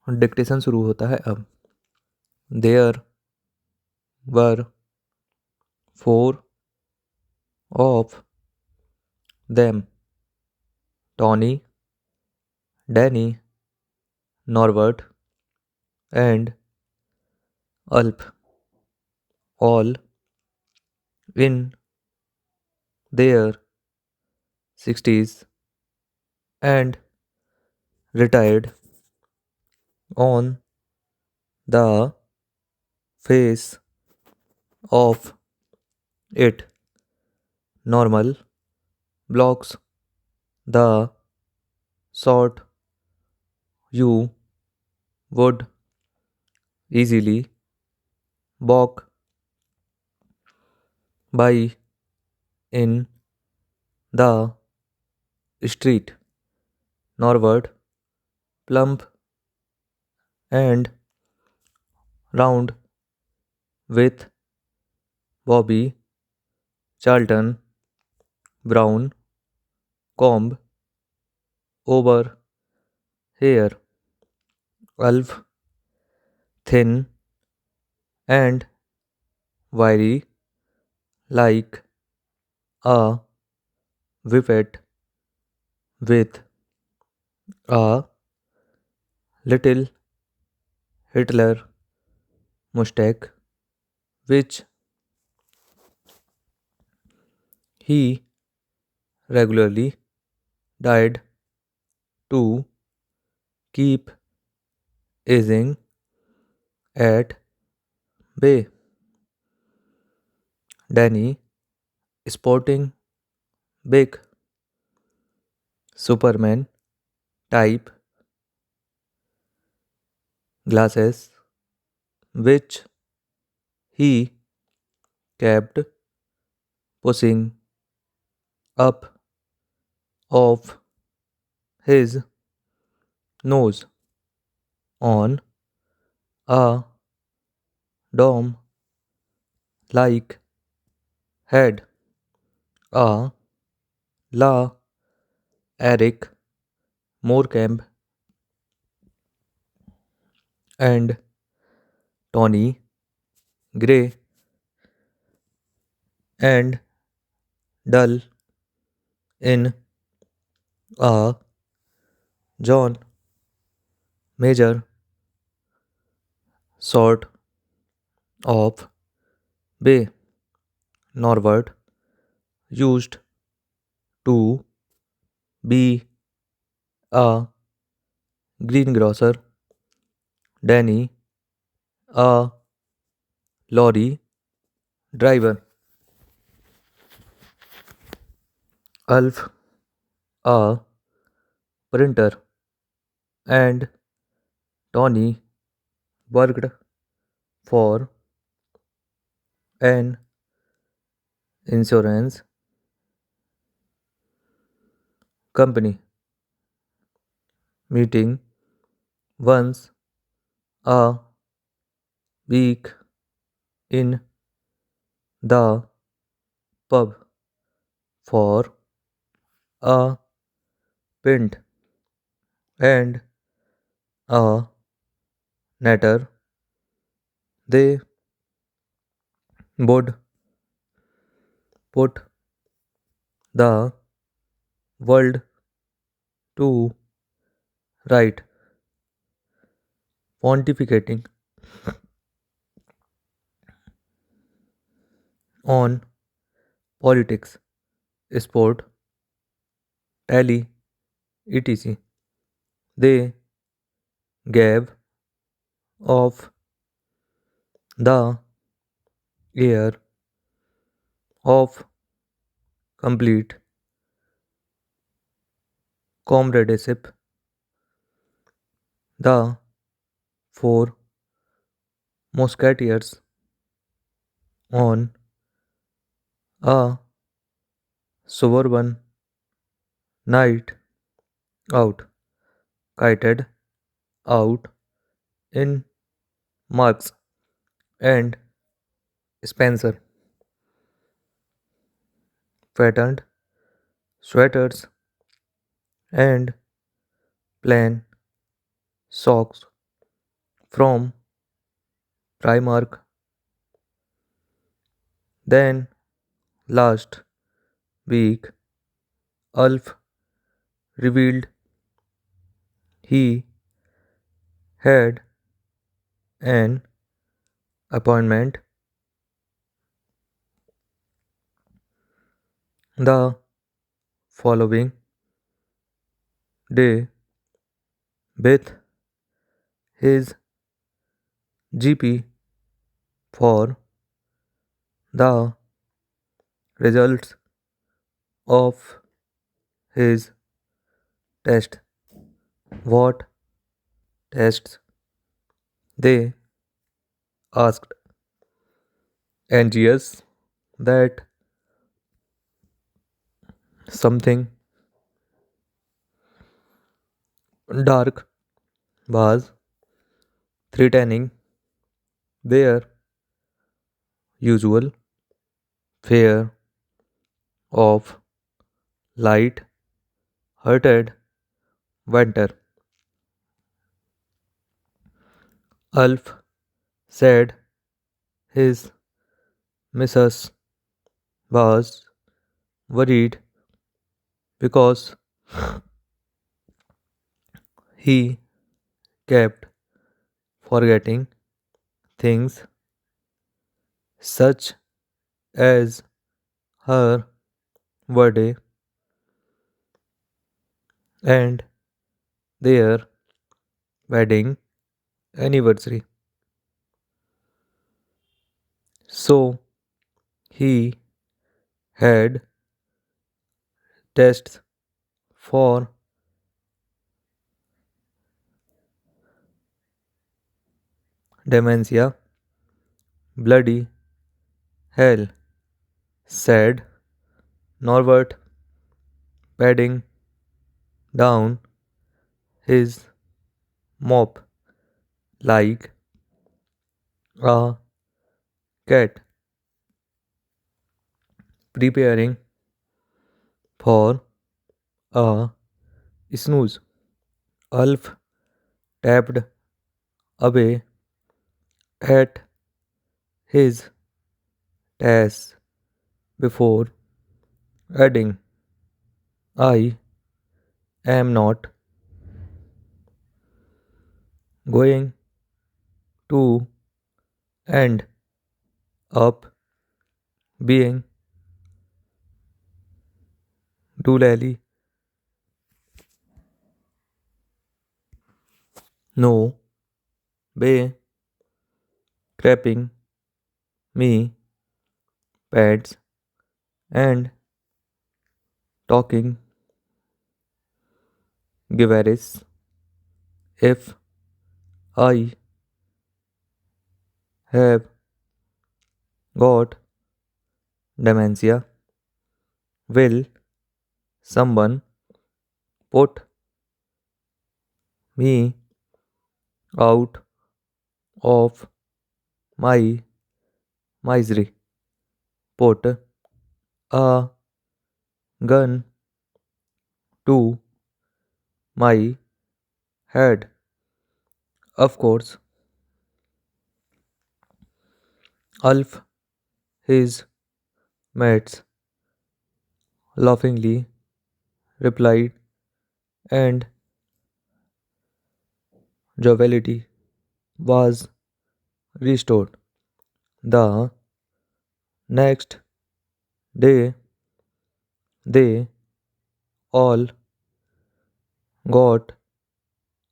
Dictation शुरू होता है अब। There were four of them, Tony, Danny, Norbert and Alp, all in their 60s and retired on the face of it. Normal blocks, the sort you would easily walk by in the street. Norward, plump and round with Bobby Charlton, brown comb over hair, Ulf, thin and wiry like a whippet with a little Hitler mustache, which he regularly dyed to keep aging at bay. Danny, sporting big Superman type glasses, which he kept pushing up of his nose on a dome like head. A la Eric Morecambe and Tony Gray and dull in a John Major sort of way. Norwood used to be a greengrocer, Danny a lorry driver, Ulf a printer, and Tony worked for an insurance company, meeting once a week in the pub for a pint and a natter. They would put the world to right, pontificating on politics, sport, tally, etc. They gave off the air of complete comradeship. The four musketeers on a suburban night out, kited out in Marks and Spencer, patterned sweaters and plain socks from Primark. Then last week, Ulf revealed he had an appointment the following day with his GP for the results of his test. What tests? They asked. And yes, that something dark was threatening their usual fare of light hearted winter. Ulf said his missus was worried because he kept forgetting things such as her birthday and their wedding anniversary. So he had tests for dementia. Bloody hell, said Norbert, patting down his mop like a cat preparing for a snooze. Ulf tapped away at his task before adding, I am not going to end up being doolally. No way crapping me pads and talking gibberish. If I have got dementia, will someone put me out of my misery? Put a gun to my head. Of course, Ulf, his mates, laughingly replied, and joviality was restored. The next day, they all got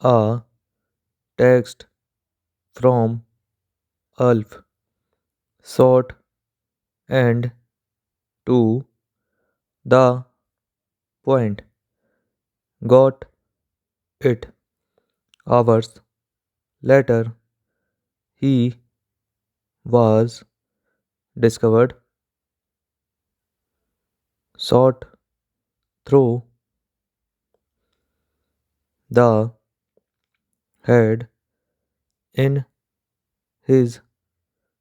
a text from Ulf, short and to the point. Got it. Hours later, he was discovered shot through the head in his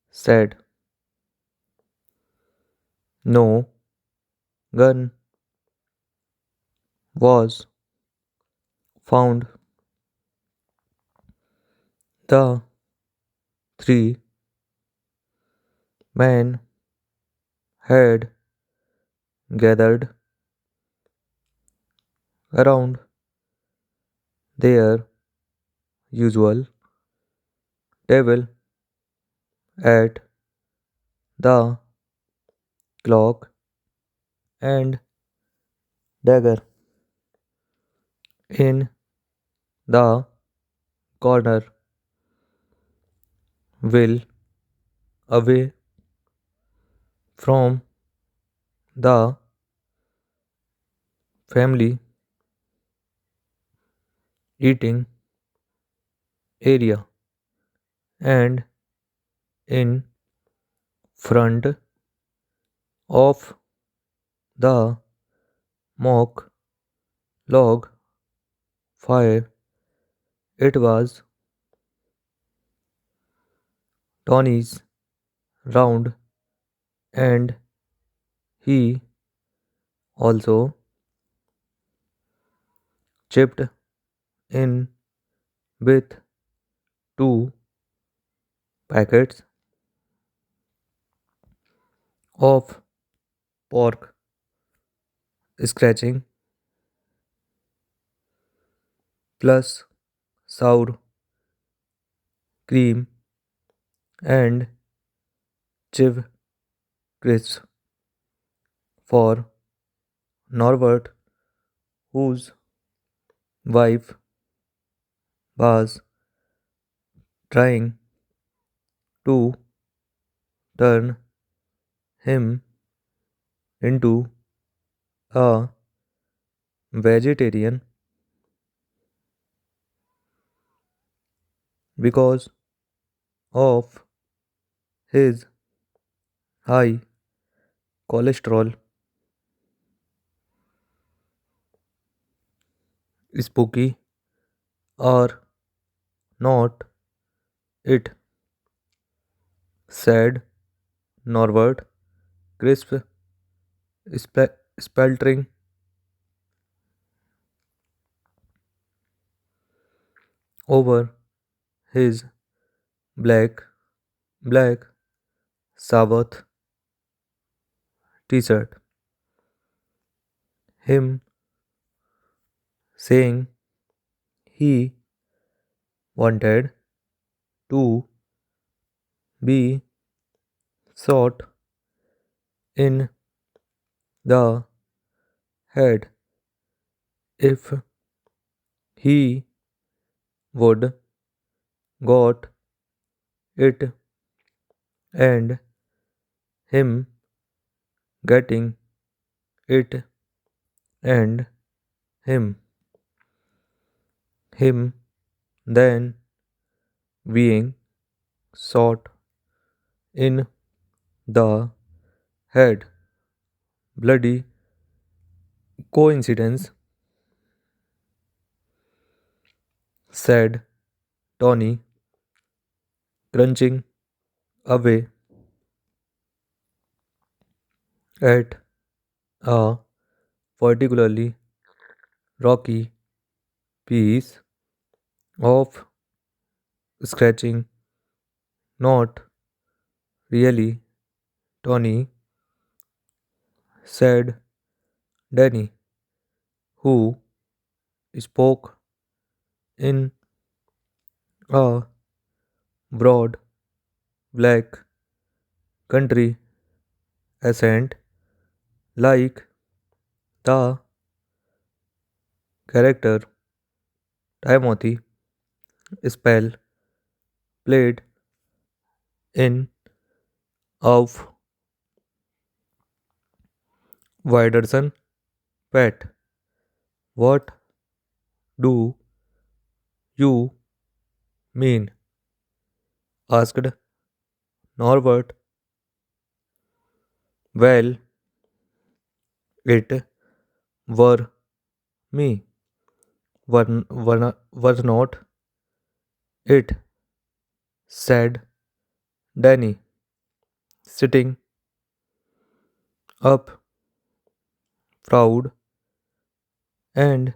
said no gun was found. The Three men had gathered around their usual table at the clock and dagger in the corner, well away from the family eating area and in front of the mock log fire. It was Tony's round, and he also chipped in with two packets of pork scratching plus sour cream and chive crisps for Norbert, whose wife was trying to turn him into a vegetarian because of his high cholesterol. Spooky or not, it said Norbert, crisp, speltering over his black, black Sabbath t-shirt. Him saying he wanted to be shot in the head if he would got it, and him getting it, and him him then being shot in the head. Bloody coincidence, said Tony, crunching away at a particularly rocky piece of scratching. Not really, Tony, said Danny, who spoke in a broad black country accent like the character Timothy spell played in of Widerson. Pat, what do you mean? Asked Norbert. Well, it were me. Was not it? Said Danny, sitting up, proud and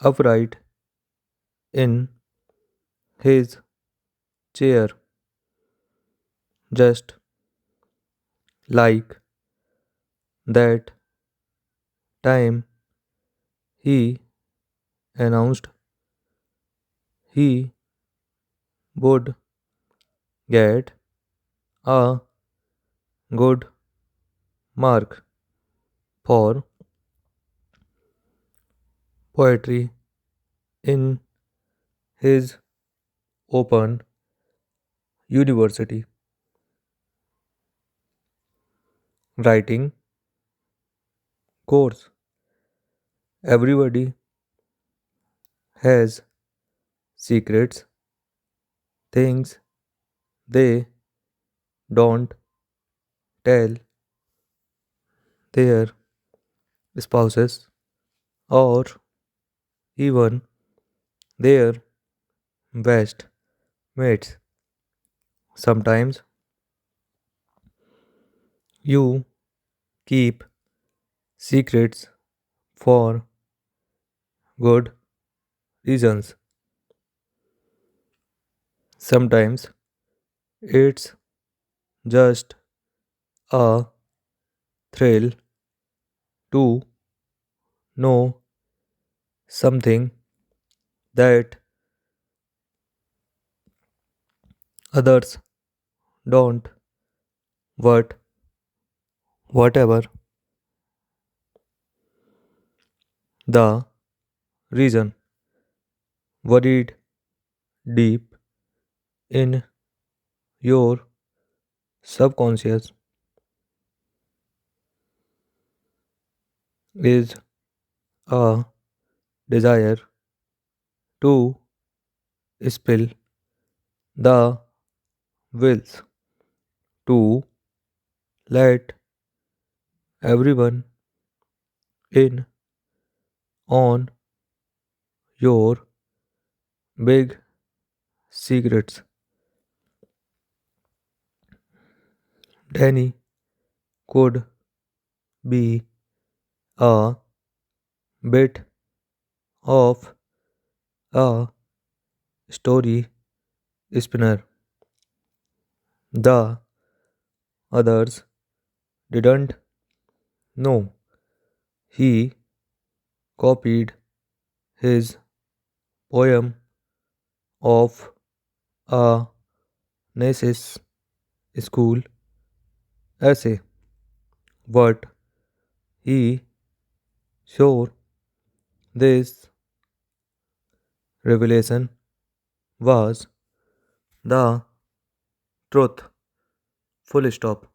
upright in his chair. just like that time he announced he would get a good mark for poetry in his open university writing course. Everybody has secrets, things they don't tell their spouses or even their best mates. Sometimes you keep secrets for good reasons. Sometimes it's just a thrill to know something that others don't. But whatever the reason, worried deep in your subconscious is a desire to spill the wills to let everyone in on your big secrets. Danny could be a bit of a story spinner. The others didn't know he copied his poem of a Nace's school essay, but he sure this revelation was the truth. Full stop.